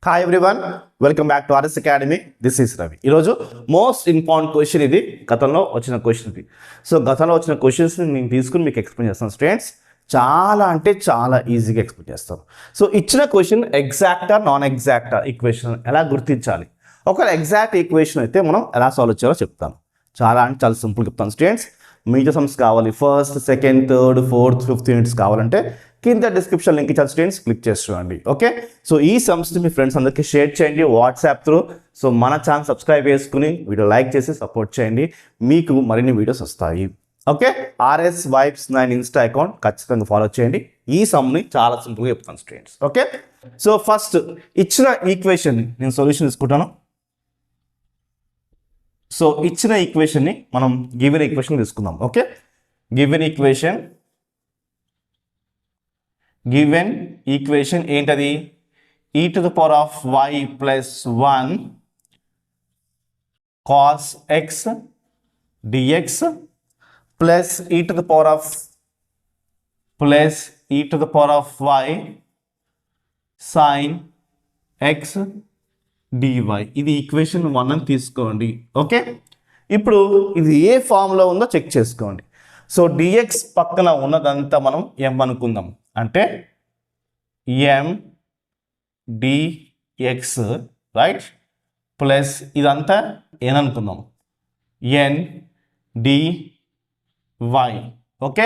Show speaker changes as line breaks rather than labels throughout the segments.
Hi everyone, welcome back to RS academy. This is Ravi. ఈరోజు most important question ఇది, గతంలో వచ్చిన క్వశ్చన్ ఇది. సో గతంలో వచ్చిన క్వశ్చన్స్ని నేను తీసుకుని మీకు ఎక్స్ప్లెయిన్ చేస్తాను స్టూడెంట్స్. చాలా అంటే చాలా ఈజీగా ఎక్స్ప్లెయిన్ చేస్తాను. సో ఇచ్చిన క్వశ్చన్ ఎగ్జాక్టా నాన్ ఎగ్జాక్టా ఈక్వేషన్ ఎలా గుర్తించాలి, ఒకవేళ ఎగ్జాక్ట్ ఈక్వేషన్ అయితే మనం ఎలా సాల్వ్ చేయాలో చెప్తాను. చాలా అంటే చాలా సింపుల్ చెప్తాను స్టూడెంట్స్. మీటర్ సమ్స్ కావాలి, first second third fourth fifth units కావాలంటే కింద డిస్క్రిప్షన్ లింక్ ఇచ్చాను స్టూడెంట్స్, క్లిక్ చేసి చూడండి. ఓకే, సో ఈ సమ్స్ని మీ ఫ్రెండ్స్ అందరికీ షేర్ చేయండి వాట్సాప్ త్రూ. సో మన ఛానల్ సబ్స్క్రైబ్ చేసుకుని వీడియో లైక్ చేసి సపోర్ట్ చేయండి, మీకు మరిన్ని వీడియోస్ వస్తాయి. Okay, RS vibes 9 Insta account ఖచ్చితంగా ఫాలో చేయండి. ఈ సమ్ని చాలా సింపుల్గా చెప్తాను స్టూడెంట్స్. ఓకే, సో ఫస్ట్ ఇచ్చిన ఈక్వేషన్ నేను సొల్యూషన్ తీసుకుంటాను. సో ఇచ్చిన ఈక్వేషన్ని మనం గివెన్ ఈక్వేషన్ తీసుకుందాం. ఓకే, గివెన్ ఈక్వేషన్ ఏంటది? e to the power of y plus 1 cos x dx plus e to the power of y sin x dy. ఇది equation 1 అని తీసుకోండి. ఓకే, ఇప్పుడు ఇది ఏ ఫామ్లో ఉందో చెక్ చేసుకోండి. సో dx పక్కన ఉన్నదంతా మనం m అనుకుందాం, అంటే m dx రైట్, ప్లస్ ఇదంతా n అనుకుందాం, n dy. ఓకే,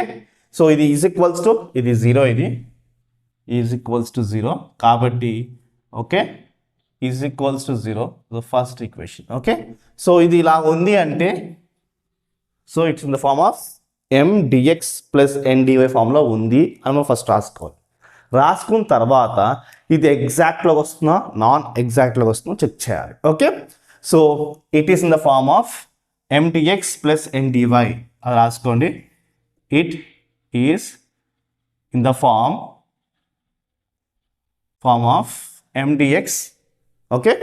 సో ఇది ఈజ్ ఈక్వల్స్ టు ఇది 0, ఇది ఈజ్ ఈక్వల్స్ టు 0 కాబట్టి okay is equals to 0 the first equation. Okay, so ఇది ఇలా ఉంది అంటే so it's in the form of m dx plus n dy ఫామ్లో ఉంది అని మనం ఫస్ట్ రాసుకోవాలి. రాసుకున్న తర్వాత ఇది ఎగ్జాక్ట్లోకి వస్తుందా నాన్ ఎగ్జాక్ట్లోకి వస్తుందో చెక్ చేయాలి. Okay, so it is in the form of m dx plus n dy అది రాసుకోండి. It is in the form of m dx okay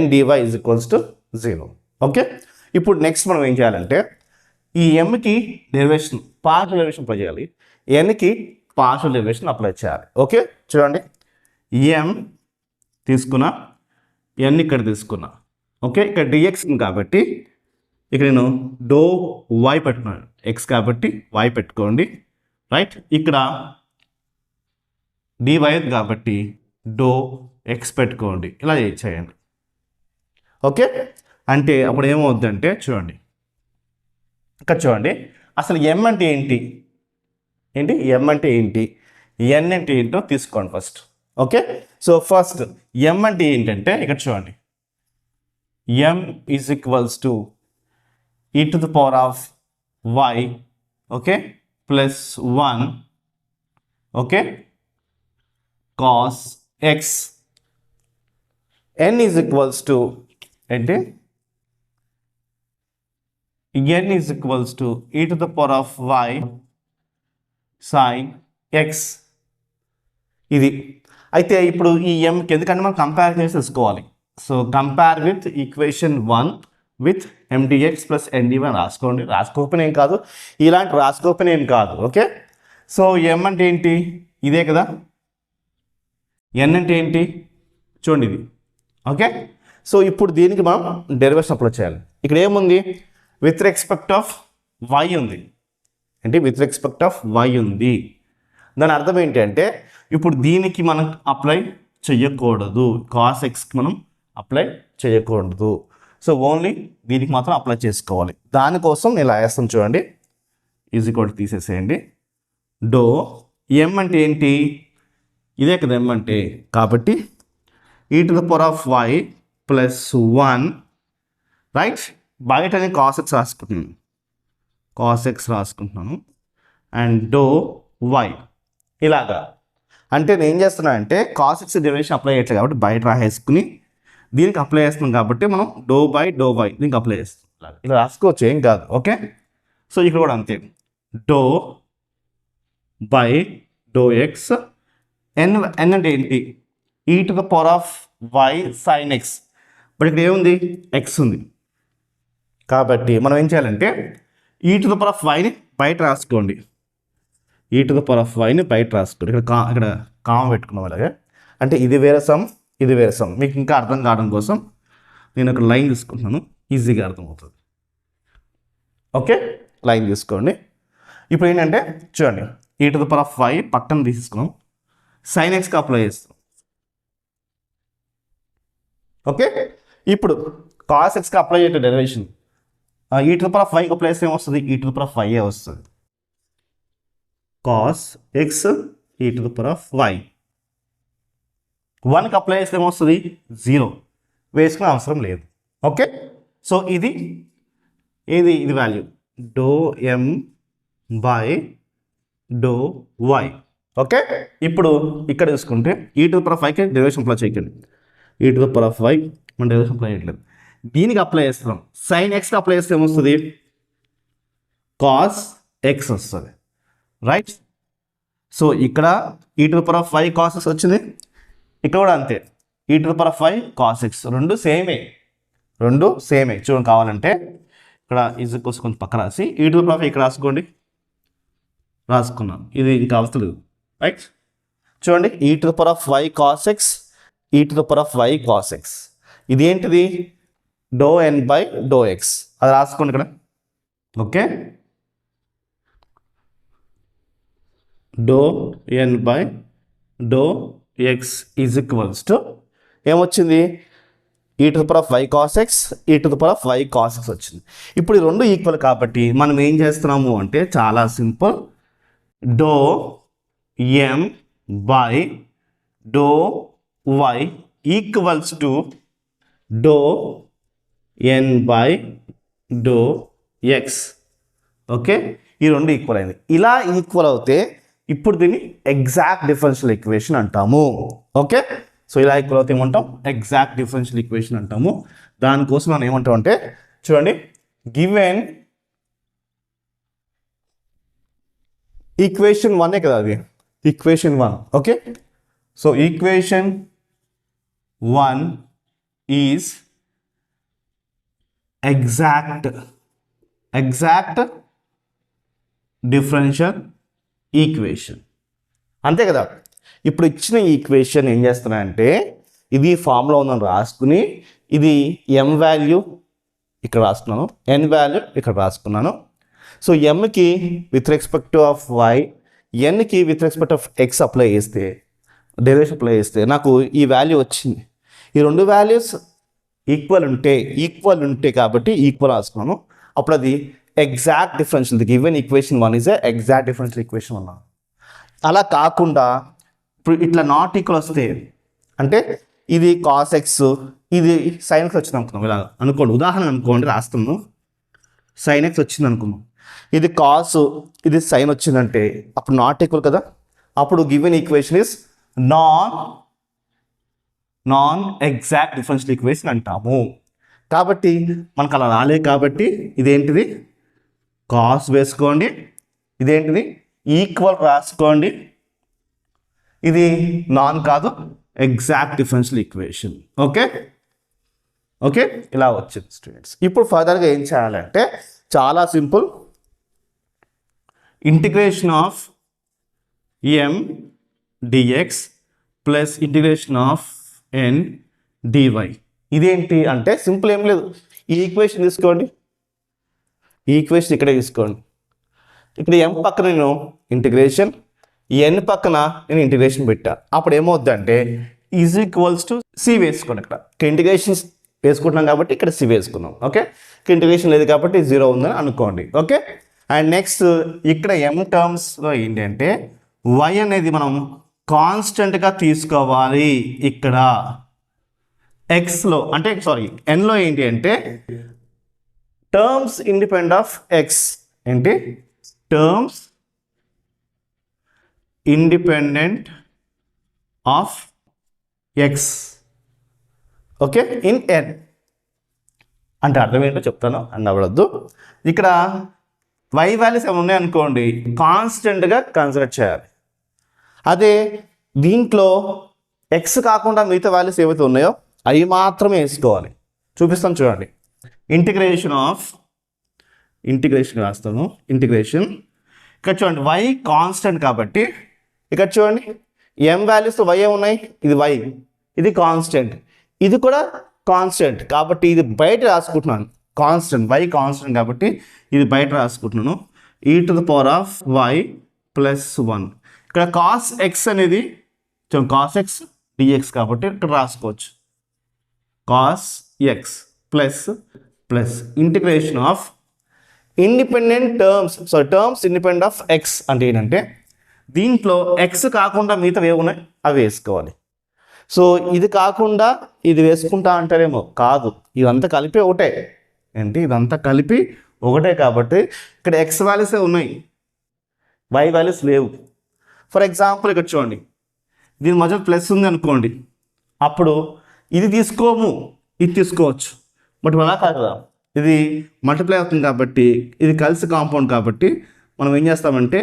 n dy is equals to 0. Okay, ఇప్పుడు నెక్స్ట్ మనం ఏం చేయాలంటే ఈ mకి డెరివేషన్ పార్షియల్ డెరివేషన్ అప్లై చేయాలి, nకి పార్షియల్ డెరివేషన్ అప్లై చేయాలి. ఓకే, చూడండి, m తీసుకున్నా, n ఇక్కడ తీసుకున్నా. ఓకే, ఇక్కడ dx కాబట్టి ఇక్కడ నేను డో y పెట్టుకున్నాను, x కాబట్టి y పెట్టుకోండి రైట్. ఇక్కడ dy కాబట్టి డో x పెట్టుకోండి, ఇలా చేయండి. ఓకే, అంటే అప్పుడు ఏమవుద్దంటే చూడండి, ఇక్కడ చూడండి, అసలు m అంటే ఏంటి, m అంటే ఏంటి, n అంటే ఏంటో తీసుకోండి first. Okay, so first m అంటే ఏంటంటే ఇక్కడ చూడండి, m is equals to e to the power of y okay plus 1 okay cos x. n is equals to అంటే n is equals to e to the power of y sin x. ఇది అయితే ఇప్పుడు ఈ mకి ఎందుకంటే మనం compare చేసి తెలుసుకోవాలి. So compare with equation 1 with m dx plus n dy రాసుకోండి. రాసుకోకపోయినా ఏం కాదు, ఇలాంటి రాసుకోకపోయినా ఏం కాదు. ఓకే, సో m అంటే ఏంటి, ఇదే కదా, n అంటే ఏంటి చూడండి ఇది. ఓకే, సో ఇప్పుడు దీనికి మనం డెరివేషన్ అప్లై చేయాలి. ఇక్కడ ఏముంది, విత్ రెస్పెక్ట్ ఆఫ్ y ఉంది, అంటే విత్ రెస్పెక్ట్ ఆఫ్ y ఉంది. దాని అర్థం ఏంటి అంటే ఇప్పుడు దీనికి మనం అప్లై చేయకూడదు, కాస్ ఎక్స్కి మనం అప్లై చేయకూడదు. సో ఓన్లీ దీనికి మాత్రం అప్లై చేసుకోవాలి. దానికోసం నేను ఇలా వేస్తాను చూడండి, ఈజీ కూడా తీసేసేయండి. డో m అంటే ఏంటి, ఇదే కదా m అంటే, కాబట్టి e to the power of y plus 1 right. బయట నేను కాస్ ఎక్స్ రాసుకుంటున్నాను అండ్ డో వై ఇలాగా. అంటే నేను ఏం చేస్తున్నా అంటే కాస్ ఎక్స్ డెరివేషన్ అప్లై చేయట్లేదు కాబట్టి బయట రాసేసుకుని దీనికి అప్లై చేస్తున్నాం కాబట్టి మనం డో బై డో వై దీనికి అప్లై చేస్తున్నాం, ఇలా రాసుకోవచ్చు, ఏం కాదు. ఓకే, సో ఇక్కడ కూడా అంతే, డో బై డో ఎక్స్. ఎన్ అంటే ఏంటి, ఈ to the power of why sign X. But ఇక్కడ ఏముంది, ఎక్స్ ఉంది కాబట్టి మనం ఏం చేయాలంటే ఈ టు ద పవర్ ఆఫ్ వైని బయట రాసుకోండి, ఈ టు ద పవర్ ఆఫ్ వైని బయట రాసుకోండి. ఇక్కడ కామ పెట్టుకున్నాం అలాగే, అంటే ఇది వేరే సమ్ ఇది వేరే సమ్. మీకు ఇంకా అర్థం కావడం కోసం నేను ఒక లైన్ తీసుకుంటున్నాను, ఈజీగా అర్థమవుతుంది. ఓకే, లైన్ తీసుకోండి. ఇప్పుడు ఏంటంటే చూడండి, e⁻5 పక్కన తీసుకున్నాం, sin xకి అప్లై చేస్తాం. ఓకే, ఇప్పుడు cos xకి అప్లై చేసే డెరివేషన్ e⁻5 అప్లై చేస్తే ఏమొస్తుంది? e⁻5 వస్తుంది. cos x e⁻5 1కి అప్లై చేస్తే ఏమొస్తుంది? 0. వేసుకునే అవసరం లేదు. ఓకే, సో ఇది వాల్యూ ∂m/∂y. ఓకే, ఇప్పుడు ఇక్కడ చూసుకుంటే e⁻5కి డెరివేషన్ అప్లై చేయకండి. e⁻5 మనం డెరివేషన్ అప్లై చేయట్లేదు, దీనికి అప్లై చేస్తున్నాం. sin xకి అప్లై చేస్తే ఏమొస్తుంది? cos x వస్తుంది. రైట్, సో ఇక్కడ e⁻5 cos x వచ్చింది, ఇక్కడ కూడా అంతే e⁻5 cos x. రెండు సేమే. చూడండి, కావాలంటే ఇక్కడ ఈజ్ కోసం కొంచెం పక్క రాసి e⁻5 ఇక్కడ రాసుకున్నాం. ఇది ఇంకా అవసరం. రైట్, చూడండి, e⁻5 cos x e⁻5 cos x. ఇది ఏంటిది? ∂n/∂x. అది రాసుకోండి ఇక్కడ. Okay, ∂n/∂x is equals to ఏమొచ్చింది? e⁻5 cos x e⁻5 cos x వచ్చింది. ఇప్పుడు ఈ రెండు ఈక్వల్ కాబట్టి మనం ఏం చేస్తున్నాము అంటే చాలా simple, ∂m/∂y equals to ∂n/∂x. Okay, ఈ రెండు ఈక్వల్ అయింది. ఇలా ఈక్వల్ అవుతే ఇప్పుడు దీన్ని ఎగ్జాక్ట్ డిఫరెన్షియల్ ఈక్వేషన్ అంటాము. ఓకే, సో ఇలా ఈక్వల్ అవుతే ఏమంటాం? ఎగ్జాక్ట్ డిఫరెన్షియల్ ఈక్వేషన్ అంటాము. దానికోసం మనం ఏమంటాం అంటే చూడండి, గివెన్ ఈక్వేషన్ 1 కదా, అది equation 1. Okay, so equation 1 is exact differential equation. అంతే కదా. ఇప్పుడు ఇచ్చిన ఈక్వేషన్ ఏం చేస్తున్నానంటే ఇది ఫామ్లో ఉందని రాసుకుని, ఇది m వాల్యూ ఇక్కడ రాసుకున్నాను, n వాల్యూ ఇక్కడ రాసుకున్నాను. సో mకి విత్ రెస్పెక్ట్ ఆఫ్ y, nకి with respect of x apply చేస్తే, డెరివేషన్ అప్లై చేస్తే నాకు ఈ వాల్యూ వచ్చింది. ఈ రెండు వాల్యూస్ ఈక్వల్ ఉంటే కాబట్టి ఈక్వల్ రాసుకున్నాను. అప్పుడు అది exact differential. Given equation 1 is exact differential equation అన్నాను. అలా కాకుండా ఇప్పుడు ఇట్లా నాట్ ఈక్వల్ వస్తే అంటే ఇది cos x ఇది sin x వచ్చింది అనుకున్నాం. ఇలా అనుకోండి, ఉదాహరణ అనుకోండి, రాస్తాము. sin x వచ్చింది అనుకున్నాం, ఇది cos ఇది sin వచ్చిందంటే అప్పుడు నాట్ ఈక్వల్ కదా. అప్పుడు given equation is non exact differential equation అంటాము. కాబట్టి మనకు అలా రాలే కాబట్టి ఇదేంటిది? cos వేసుకోండి, ఇదేంటిది? ఈక్వల్ రాసుకోండి. ఇది నాన్ కాదు, ఎగ్జాక్ట్ డిఫరెన్షియల్ ఈక్వేషన్. ఓకే, ఇలా వచ్చింది స్టూడెంట్స్. ఇప్పుడు ఫర్దర్గా ఏం చేయాలంటే చాలా simple, integration of m dx plus integration of n dy. ఇదేంటి అంటే సింపుల్, ఏం లేదు, ఈ ఈక్వేషన్ తీసుకోండి, ఈ ఈక్వేషన్ ఇక్కడే తీసుకోండి. ఇక్కడ m పక్కన నేను ఇంటిగ్రేషన్, n పక్కన నేను ఇంటిగ్రేషన్ పెట్టా. అప్పుడు ఏమవుద్ది అంటే ఈజ్ ఈక్వల్స్ టు c వేసుకోండి. ఇక్కడ ఇంటిగ్రేషన్ వేసుకుంటున్నాం కాబట్టి ఇక్కడ c వేసుకున్నాం. ఓకే, ఇంటిగ్రేషన్ లేదు కాబట్టి 0 ఉందని అనుకోండి. ఓకే, అండ్ నెక్స్ట్ ఇక్కడ m టర్మ్స్లో ఏంటంటే y అనేది మనం కాన్స్టెంట్గా తీసుకోవాలి. ఇక్కడ xలో అంటే nలో ఏంటి అంటే టర్మ్స్ ఇండిపెండెంట్ ఆఫ్ x. ఏంటి? Terms independent of x. Okay, in n అంటే అర్థం ఏంటో చెప్తాను అని అవ్వద్దు. ఇక్కడ y వాల్యూస్ ఏమైనా ఉన్నాయనుకోండి, కాన్స్టెంట్గా కన్సిడర్ చేయాలి. అదే దీంట్లో x కాకుండా మిగతా వాల్యూస్ ఏవైతే ఉన్నాయో అవి మాత్రమే వేసుకోవాలి. చూపిస్తాను చూడండి. ఇంటిగ్రేషన్ రాస్తాను. ఇంటిగ్రేషన్ ఇక్కడ చూడండి, y కాన్స్టెంట్ కాబట్టి ఇక్కడ చూడండి m వాల్యూస్ y ఉన్నాయి, ఇది y ఇది కాన్స్టెంట్, ఇది కూడా కాన్స్టెంట్ కాబట్టి ఇది బయట రాసుకుంటున్నాను. కాన్స్టెంట్ y కాన్స్టెంట్ కాబట్టి ఇది బయట రాసుకుంటున్నాను. e⁻y + 1. ఇక్కడ cos x అనేది cos x dx కాబట్టి ఇక్కడ రాసుకోవచ్చు. cos x plus integration of independent terms independent of x అంటే ఏంటంటే దీంట్లో x కాకుండా మిగతా ఏవి ఉన్నాయి అవి వేసుకోవాలి. సో ఇది కాకుండా ఇది వేసుకుంటా అంటారేమో, కాదు, ఇదంతా కలిపి ఒకటే. ఏంటి ఇదంతా కలిపి ఒకటే కాబట్టి ఇక్కడ x వాల్యూసే ఉన్నాయి, y వాల్యూస్ లేవు. ఫర్ ఎగ్జాంపుల్ ఇక్కడ చూడండి, దీని మధ్య ప్లస్ ఉంది అనుకోండి, అప్పుడు ఇది తీసుకోము, ఇది తీసుకోవచ్చు. బట్ అలా కాదు కదా, ఇది మల్టిప్లై అవుతుంది కాబట్టి ఇది కలిసి కాంపౌండ్ కాబట్టి మనం ఏం చేస్తామంటే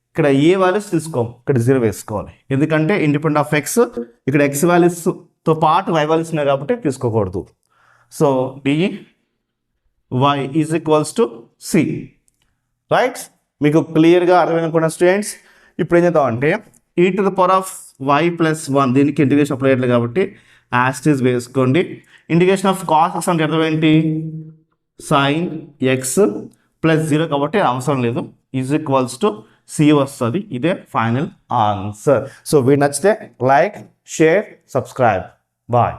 ఇక్కడ ఏ వాల్యూస్ తీసుకోము, ఇక్కడ 0 వేసుకోవాలి. ఎందుకంటే ఇండిపెండెంట్ ఆఫ్ x ఇక్కడ x వాల్యూస్తో పాటు y వాల్యూస్ ఉన్నాయి కాబట్టి తీసుకోకూడదు. So dy = c. రైట్, మీకు క్లియర్గా అర్థమైనకుండా స్టూడెంట్స్. ఇప్పుడు ఏం చేద్దామంటే e⁻y + 1 దీనికి ఇంటిగ్రేషన్ అప్లై చేయట్లేదు కాబట్టి యాస్టీస్ వేసుకోండి. ఇంటిగ్రేషన్ ఆఫ్ cos x అంటే అర్థం ఏంటి, sin x + 0 కాబట్టి అవసరం లేదు, c వస్తుంది. ఇదే ఫైనల్ ఆన్సర్. సో వీడియో నచ్చితే లైక్, షేర్, సబ్స్క్రైబ్. బాయ్.